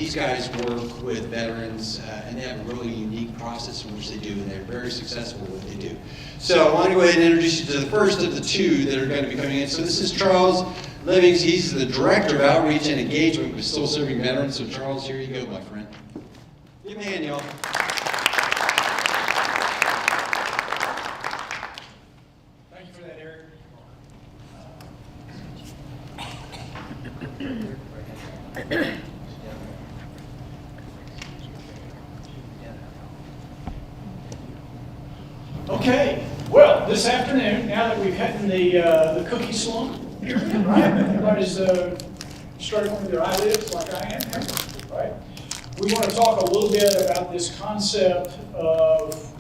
these guys work with veterans, and they have a really unique process in which they do, and they're very successful at what they do. So I want to go ahead and introduce you to the first of the two that are going to be coming in. So this is Charles Livings. He's the Director of Outreach and Engagement with Still Serving Veterans. So Charles, here you go, my friend. Give him a hand, y'all. Thank you for that, Eric. Okay, well, this afternoon, now that we've had the cookie slump here, right? Everybody's struggling with their eyelids like I am here, right? We want to talk a little bit about this concept of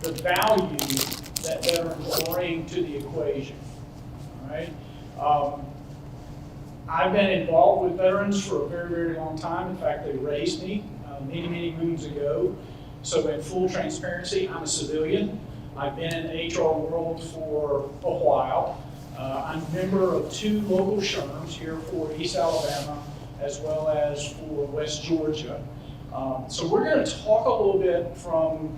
the value that veterans bring to the equation, all right? I've been involved with veterans for a very, very long time. In fact, they raised me many, many moons ago. So in full transparency, I'm a civilian. I've been in the HR world for a while. I'm a member of 2 local SHRMs here for East Alabama as well as for West Georgia. So we're going to talk a little bit from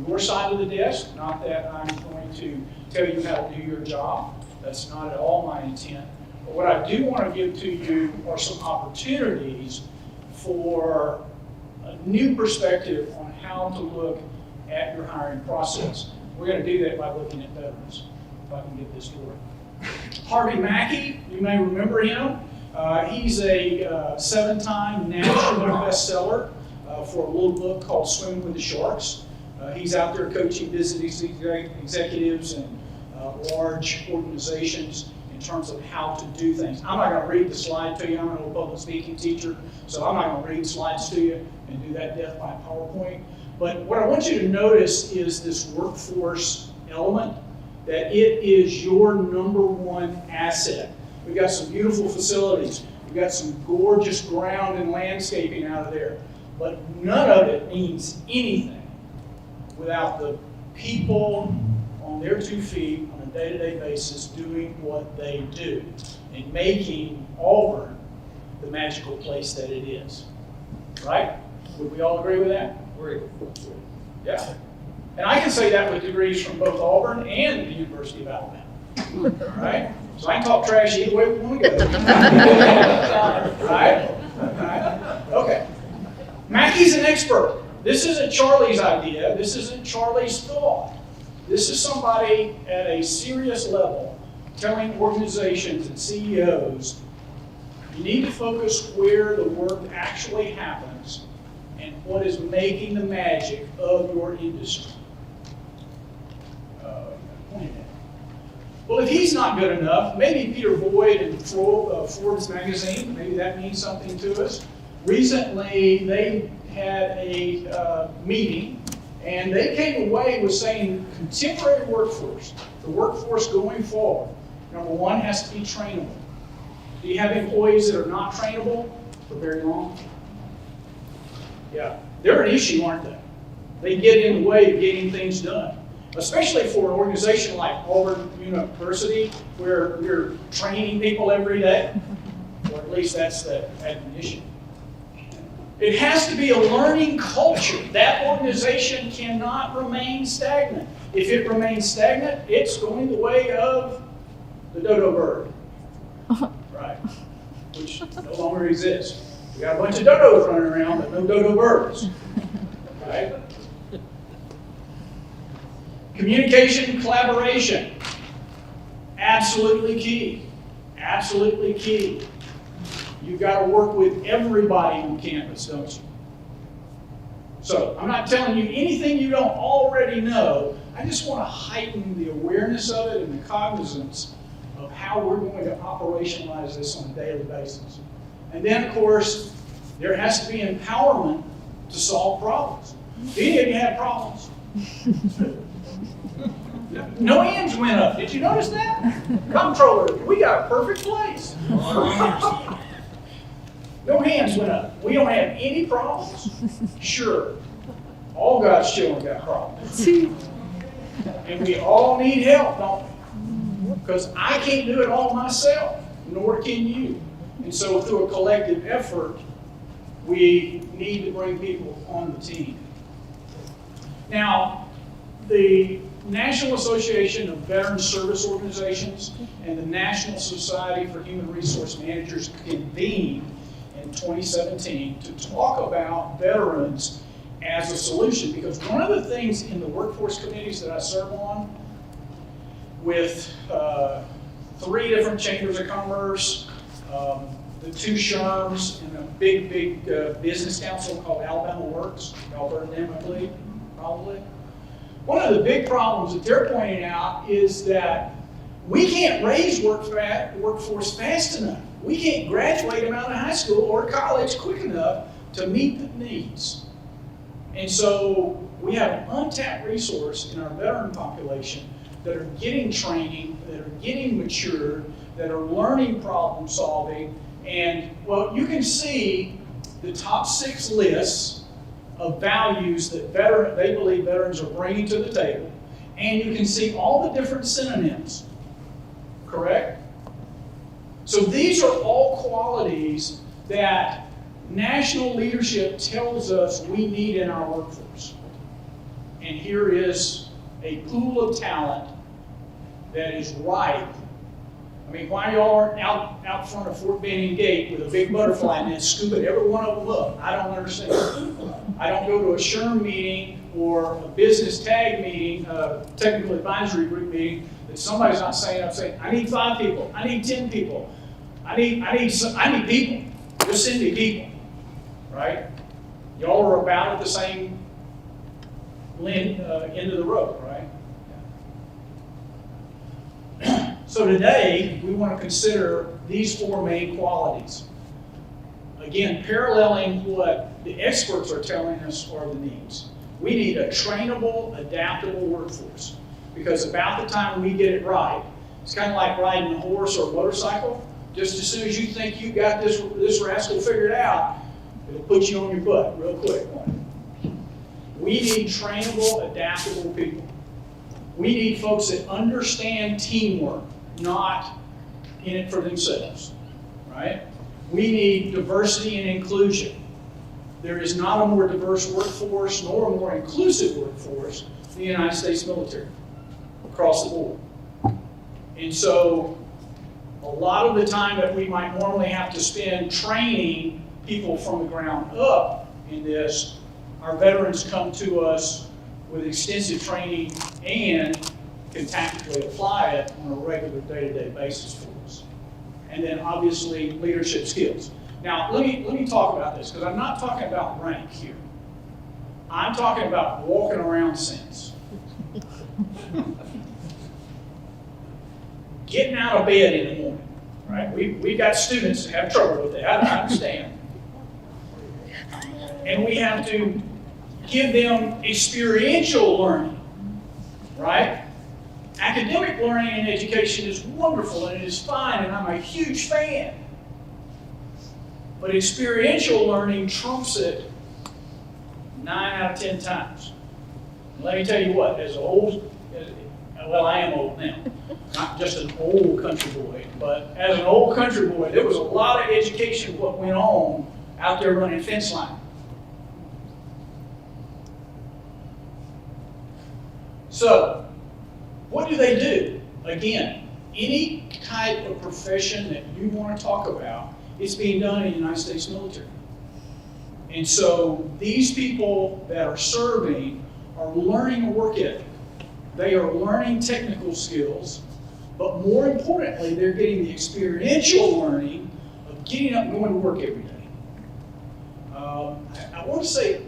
your side of the desk, not that I'm going to tell you how to do your job. That's not at all my intent. But what I do want to give to you are some opportunities for a new perspective on how to look at your hiring process. We're going to do that by looking at veterans, if I can get this to work. Harvey Mackey, you may remember him. He's a 7-time national bestseller for a little book called Swimming with the Sharks. He's out there coaching business executives and large organizations in terms of how to do things. I'm not going to read the slide to you. I'm an old public speaking teacher, so I'm not going to read slides to you and do that death by PowerPoint. But what I want you to notice is this workforce element, that it is your #1 asset. We've got some beautiful facilities. We've got some gorgeous ground and landscaping out of there. But none of it means anything without the people on their 2 feet on a day-to-day basis doing what they do and making Auburn the magical place that it is. Right? Would we all agree with that? Great. Yeah. And I can say that with degrees from both Auburn and the University of Alabama. Right? So I can talk trash either way we want to go. Right? Right? Okay. Mackey's an expert. This isn't Charlie's idea. This isn't Charlie's thought. This is somebody at a serious level telling organizations and CEOs, you need to focus where the work actually happens and what is making the magic of your industry. Well, if he's not good enough, maybe Peter Boyd and Forbes magazine, maybe that means something to us. Recently, they had a meeting, and they came away with saying contemporary workforce, the workforce going forward, #1 has to be trainable. Do you have employees that are not trainable for very long? Yeah, they're an issue, aren't they? They get in the way of getting things done, especially for an organization like Auburn University, where you're training people every day, or at least that's the admonition. It has to be a learning culture. That organization cannot remain stagnant. If it remains stagnant, it's going the way of the dodo bird, right? Which no longer exists. We got a bunch of dodos running around, but no dodo birds, right? Communication and collaboration, absolutely key. Absolutely key. You've got to work with everybody on campus, don't you? So I'm not telling you anything you don't already know. I just want to heighten the awareness of it and the cognizance of how we're going to operationalize this on a daily basis. And then, of course, there has to be empowerment to solve problems. Do any of you have problems? No hands went up. Did you notice that? Comptroller, we got a perfect place. No hands went up. We don't have any problems? Sure. All God's children got problems. And we all need help, don't we? Because I can't do it all myself, nor can you. And so through a collective effort, we need to bring people on the team. Now, the National Association of Veteran Service Organizations and the National Society for Human Resource Managers convened in 2017 to talk about veterans as a solution, because one of the things in the workforce committees that I serve on with 3 different chambers of commerce, the 2 SHRMs, and a big business council called Alabama Works. Y'all heard of them, I believe, probably. One of the big problems that they're pointing out is that we can't raise workforce fast enough. We can't graduate them out of high school or college quick enough to meet the needs. And so we have an untapped resource in our veteran population that are getting training, that are getting matured, that are learning problem solving. And, well, you can see the top 6 lists of values that they believe veterans are bringing to the table. And you can see all the different synonyms, correct? So these are all qualities that national leadership tells us we need in our workforce. And here is a pool of talent that is ripe. I mean, why y'all aren't out front of Fort Benning Gate with a big butterfly net scooping every one of them up? I don't understand. I don't go to a SHRM meeting or a business tag meeting, a technical advisory group meeting, that somebody's not saying, I'm saying, I need 5 people, I need 10 people, I need people. Just send me people, right? Y'all are about at the same end of the road, right? So today, we want to consider these 4 main qualities. Again, paralleling what the experts are telling us are the needs. We need a trainable, adaptable workforce, because about the time we get it right, it's kind of like riding a horse or a motorcycle. Just as soon as you think you got this rascal figured out, it'll put you on your butt real quick. We need trainable, adaptable people. We need folks that understand teamwork, not in it for themselves, right? We need diversity and inclusion. There is not a more diverse workforce nor a more inclusive workforce than the United States military across the board. And so a lot of the time that we might normally have to spend training people from the ground up in this, our veterans come to us with extensive training and can tactically apply it on a regular day-to-day basis for us. And then obviously leadership skills. Now let me talk about this, because I'm not talking about rank here. I'm talking about walking around sense. Getting out of bed in the morning, right? We've got students that have trouble with that, I understand. And we have to give them experiential learning, right? Academic learning and education is wonderful and it is fine, and I'm a huge fan. But experiential learning trumps it 9 out of 10 times. And let me tell you what, well, I am old now, not just an old country boy, but as an old country boy, there was a lot of education what went on out there running fence line. So, what do they do? Again, any type of profession that you want to talk about, it's being done in the United States military. And so these people that are serving are learning a work ethic. They are learning technical skills, but more importantly, they're getting the experiential learning of getting up and going to work every day. I want to say,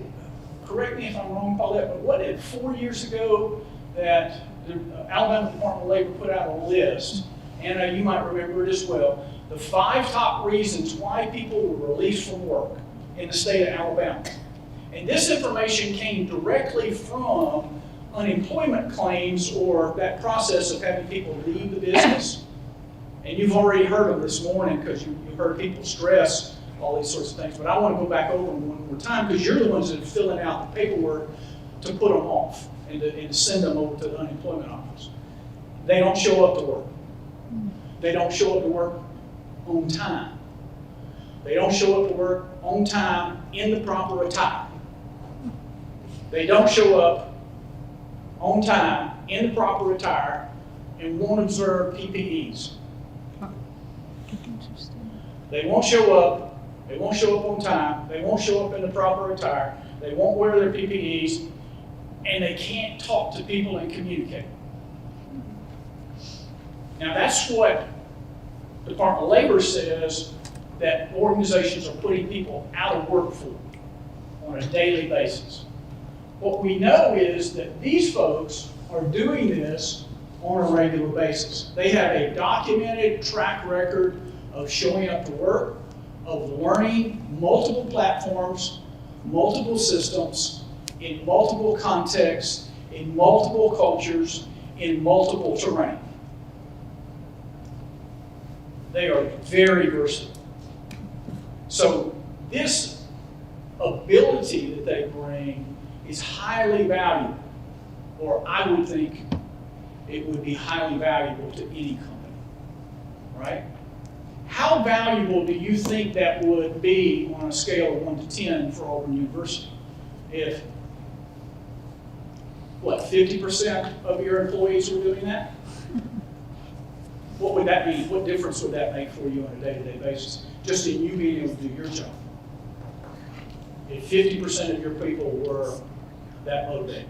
correct me if I'm wrong, Paulette, but what did 4 years ago that the Alabama Department of Labor put out a list, and you might remember it as well, the 5 top reasons why people were released from work in the state of Alabama. And this information came directly from unemployment claims, or that process of having people leave the business. And you've already heard them this morning because you heard people stress all these sorts of things. But I want to go back over them one more time, because you're the ones that are filling out the paperwork to put them off and to send them over to the unemployment office. They don't show up to work. They don't show up to work on time. They don't show up to work on time in the proper attire. They don't show up on time in the proper attire and won't observe PPEs. They won't show up. They won't show up on time. They won't show up in the proper attire. They won't wear their PPEs, and they can't talk to people and communicate. Now that's what the Department of Labor says that organizations are putting people out of work for on a daily basis. What we know is that these folks are doing this on a regular basis. They have a documented track record of showing up to work, of learning multiple platforms, multiple systems, in multiple contexts, in multiple cultures, in multiple terrain. They are very versatile. So this ability that they bring is highly valuable, or I would think it would be highly valuable to any company, right? How valuable do you think that would be on a scale of 1 to 10 for Auburn University? If, 50% of your employees were doing that? What would that mean? What difference would that make for you on a day-to-day basis? Just in you being able to do your job. If 50% of your people were that motivated.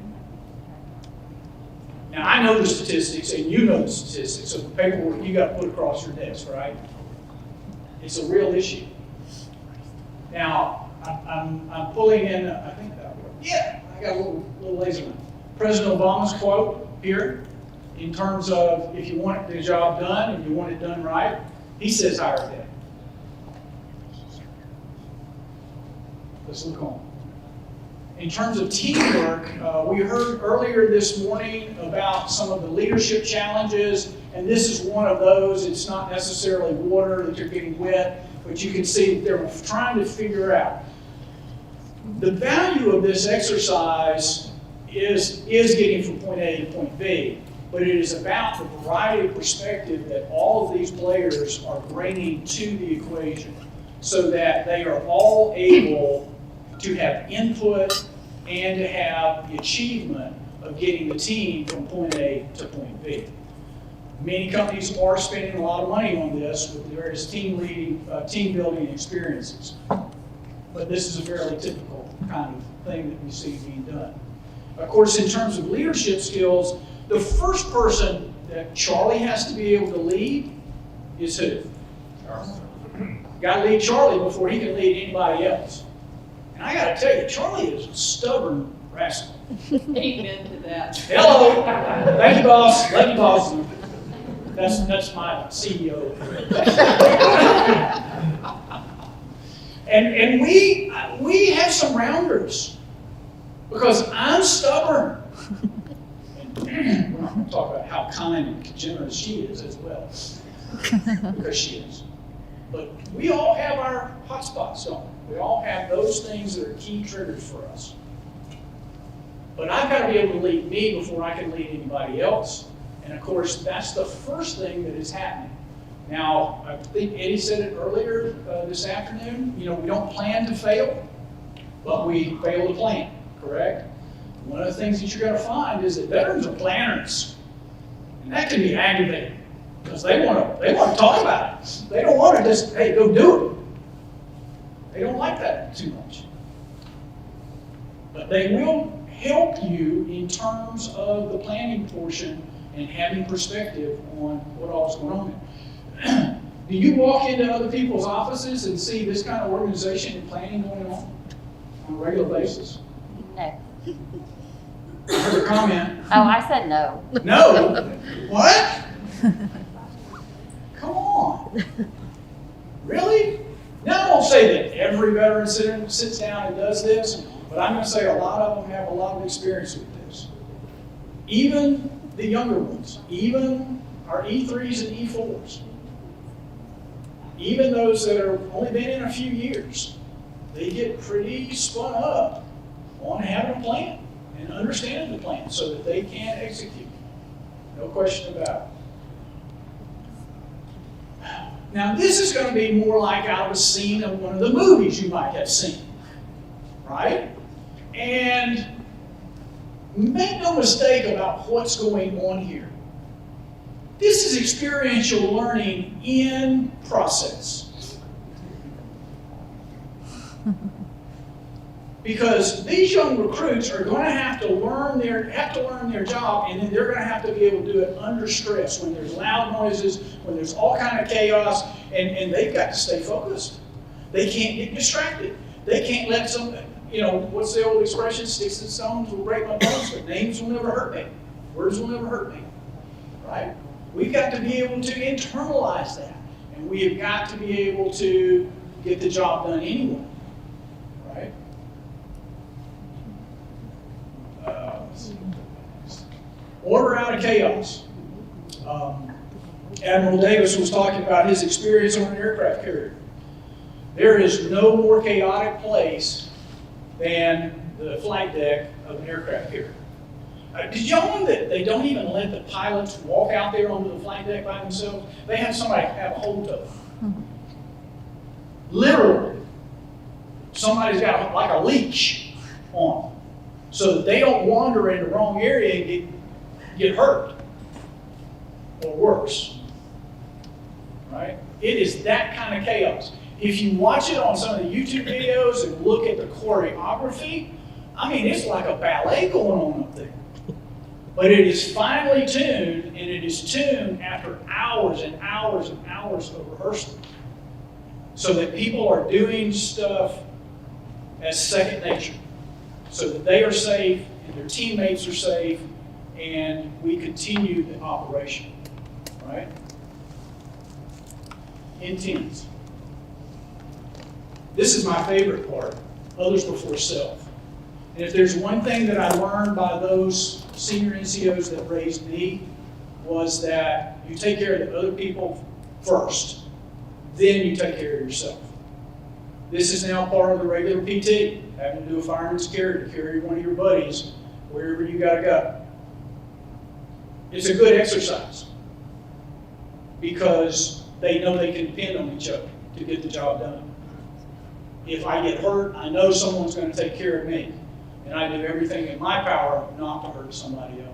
Now, I know the statistics, and you know the statistics of the paperwork you got put across your desk, right? It's a real issue. Now, I'm pulling in, I think that one. Yeah, I got a little lazy one. President Obama's quote here, in terms of if you want the job done and you want it done right, he says hire a day. Let's look on. In terms of teamwork, we heard earlier this morning about some of the leadership challenges, and this is one of those. It's not necessarily water that you're getting wet, but you can see that they're trying to figure out. The value of this exercise is getting from point A to point B, but it is about the variety of perspective that all of these players are bringing to the equation so that they are all able to have input and to have the achievement of getting the team from point A to point B. Many companies are spending a lot of money on this with various team building experiences. But this is a fairly typical kind of thing that we see being done. Of course, in terms of leadership skills, the first person that Charlie has to be able to lead is who? Charlie. Got to lead Charlie before he can lead anybody else. And I got to tell you, Charlie is a stubborn rascal. Amen to that. Hello. Thank you, boss. Love you, boss. That's my CEO. and we have some rounders because I'm stubborn. And we're not going to talk about how kind and generous she is as well, because she is. But we all have our hot spots, don't we? We all have those things that are key triggers for us. But I've got to be able to lead me before I can lead anybody else. And of course, that's the first thing that is happening. Now, I think Eddie said it earlier this afternoon, we don't plan to fail, but we fail to plan, correct? One of the things that you're going to find is that veterans are planners. And that can be aggravating because they want to talk about it. They don't want to just, hey, go do it. They don't like that too much. But they will help you in terms of the planning portion and having perspective on what all is going on there. Do you walk into other people's offices and see this kind of organization and planning going on a regular basis? No. I heard a comment. Oh, I said no. No? What? Come on. Really? Now, I won't say that every veteran sits down and does this, but I'm going to say a lot of them have a lot of experience with this. Even the younger ones, even our E3s and E4s, even those that have only been in a few years, they get pretty spun up on having a plan and understanding the plan so that they can execute. No question about it. Now, this is going to be more like out of a scene of one of the movies you might have seen, right? And make no mistake about what's going on here. This is experiential learning in process. Because these young recruits are going to have to learn their job, and then they're going to have to be able to do it under stress, when there's loud noises, when there's all kind of chaos, and they've got to stay focused. They can't get distracted. They can't let some, what's the old expression? Sticks and stones will break my bones, but names will never hurt me. Words will never hurt me, right? We've got to be able to internalize that, and we have got to be able to get the job done anyway, right? Order out of chaos. Admiral Davis was talking about his experience on an aircraft carrier. There is no more chaotic place than the flight deck of an aircraft carrier. Did y'all know that they don't even let the pilots walk out there onto the flight deck by themselves? They have somebody have a hold of them. Literally. Somebody's got like a leash on them, so that they don't wander in the wrong area and get hurt or worse, right? It is that kind of chaos. If you watch it on some of the YouTube videos and look at the choreography, I mean, it's like a ballet going on up there. But it is finely tuned, and it is tuned after hours and hours and hours of rehearsal, so that people are doing stuff as second nature, so that they are safe and their teammates are safe, and we continue the operation, right? Intense. This is my favorite part, others before self. And if there's one thing that I learned by those senior NCOs that raised me, was that you take care of the other people first, then you take care of yourself. This is now part of the regular PT, having to do a fireman's carry to carry one of your buddies wherever you gotta go. It's a good exercise because they know they can depend on each other to get the job done. If I get hurt, I know someone's going to take care of me, and I do everything in my power not to hurt somebody else.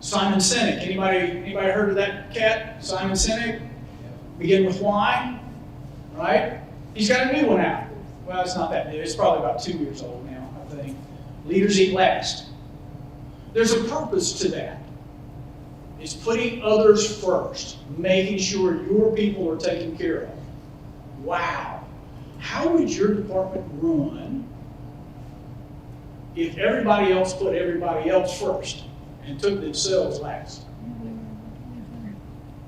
Simon Sinek. Anybody heard of that cat? Simon Sinek. Begin with Y, right? He's got a new one out. Well, it's not that new. It's probably about 2 years old now, I think. Leaders eat last. There's a purpose to that. It's putting others first, making sure your people are taken care of. Wow. How would your department run if everybody else put everybody else first and took themselves last?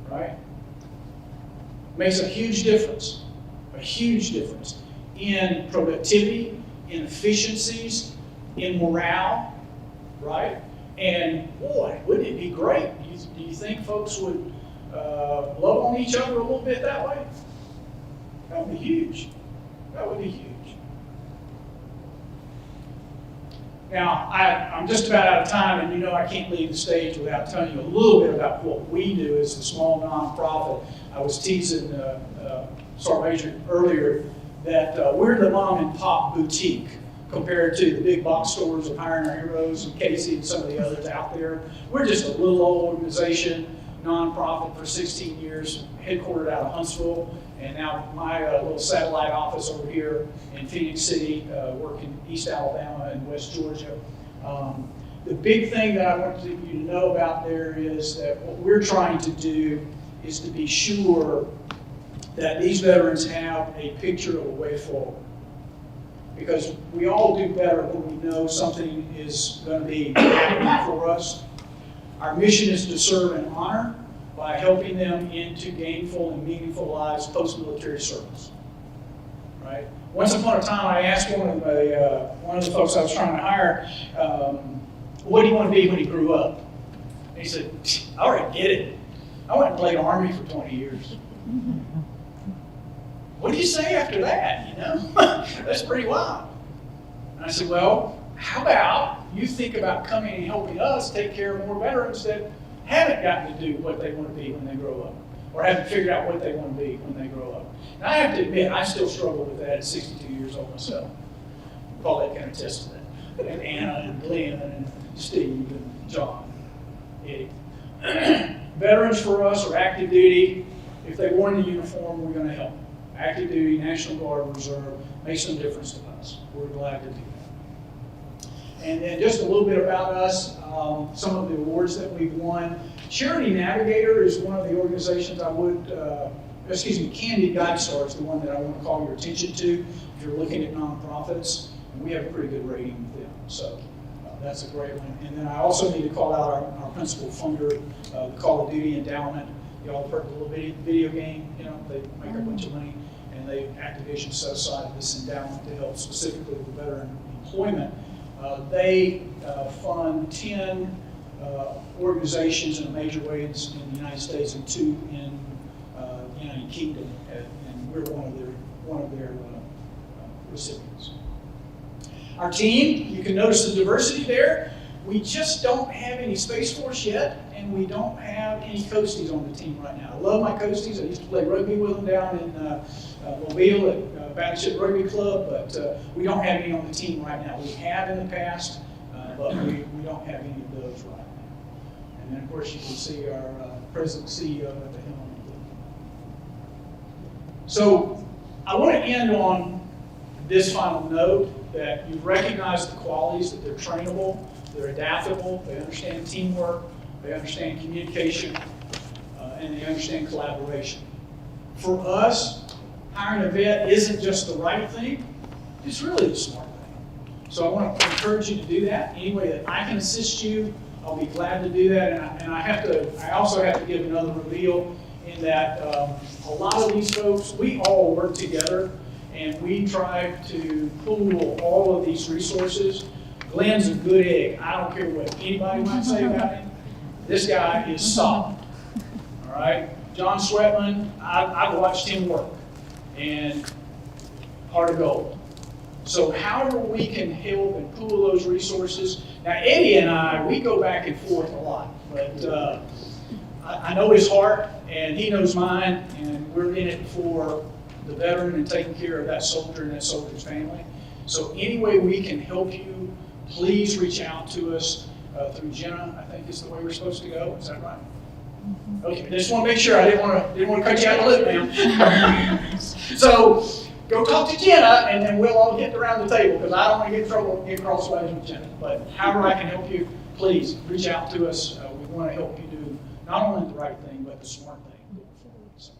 Right? Makes a huge difference in productivity, in efficiencies, in morale, right? And boy, wouldn't it be great? Do you think folks would love on each other a little bit that way? That would be huge. That would be huge. Now, I'm just about out of time, and I can't leave the stage without telling you a little bit about what we do as a small nonprofit. I was teasing Sergeant Major earlier that we're the mom and pop boutique compared to the big box stores of Hiring Our Heroes and Casey and some of the others out there. We're just a little old organization, nonprofit for 16 years, headquartered out of Huntsville, and now my little satellite office over here in Phoenix City, working East Alabama and West Georgia. The big thing that I want you to know about there is that what we're trying to do is to be sure that these veterans have a picture of a way forward. Because we all do better when we know something is going to be happening for us. Our mission is to serve and honor by helping them into gainful and meaningful lives post-military service. Right? Once upon a time, I asked one of the folks I was trying to hire, what do you want to be when you grew up? And he said, I already get it. I went and played Army for 20 years. What do you say after that, That's pretty wild. And I said, well, how about you think about coming and helping us take care of more veterans that haven't gotten to do what they want to be when they grow up, or haven't figured out what they want to be when they grow up. And I have to admit, I still struggle with that at 62 years old myself. Paulette can attest to that. And Anna and Glenn and Steve and John, Eddie. Veterans for us are active duty. If they worn the uniform, we're going to help them. Active duty, National Guard, Reserve, makes no difference to us. We're glad to do that. And then just a little bit about us, some of the awards that we've won. Charity Navigator is one of the organizations I would, Candid GuideStar is the one that I want to call your attention to if you're looking at nonprofits. And we have a pretty good rating with them, so that's a great one. And then I also need to call out our principal funder, the Call of Duty Endowment. Y'all have heard the little video game, you know, they make a bunch of money, and Activision set aside this endowment to help specifically with veteran employment. They fund 10 organizations in a major way in the United States and 2 in the United Kingdom, and we're one of their recipients. Our team, you can notice the diversity there. We just don't have any Space Force yet, and we don't have any Coasties on the team right now. I love my Coasties. I used to play rugby with them down in Mobile at Battleship Rugby Club, but we don't have any on the team right now. We have in the past, but we don't have any of those right now. And then, of course, you can see our President CEO at the helm. So I want to end on this final note that you've recognized the qualities, that they're trainable, they're adaptable, they understand teamwork, they understand communication, and they understand collaboration. For us, hiring a vet isn't just the right thing, it's really the smart thing. So I want to encourage you to do that. Any way that I can assist you, I'll be glad to do that. And I also have to give another reveal in that a lot of these folks, we all work together and we try to pool all of these resources. Glenn's a good egg. I don't care what anybody might say about him. This guy is solid. All right? John Sweatman, I've watched him work, and heart of gold. So however we can help and pool those resources. Now, Eddie and I, we go back and forth a lot, but I know his heart, and he knows mine, and we're in it for the veteran and taking care of that soldier and that soldier's family. So any way we can help you, please reach out to us through Jenna. I think is the way we're supposed to go. Is that right? Okay. Just want to make sure. I didn't want to cut you out of the loop now. So go talk to Jenna, and then we'll all get around the table because I don't want to get in trouble and get crossways with Jenna. But however I can help you, please reach out to us. We want to help you do not only the right thing but the smart thing going forward. So.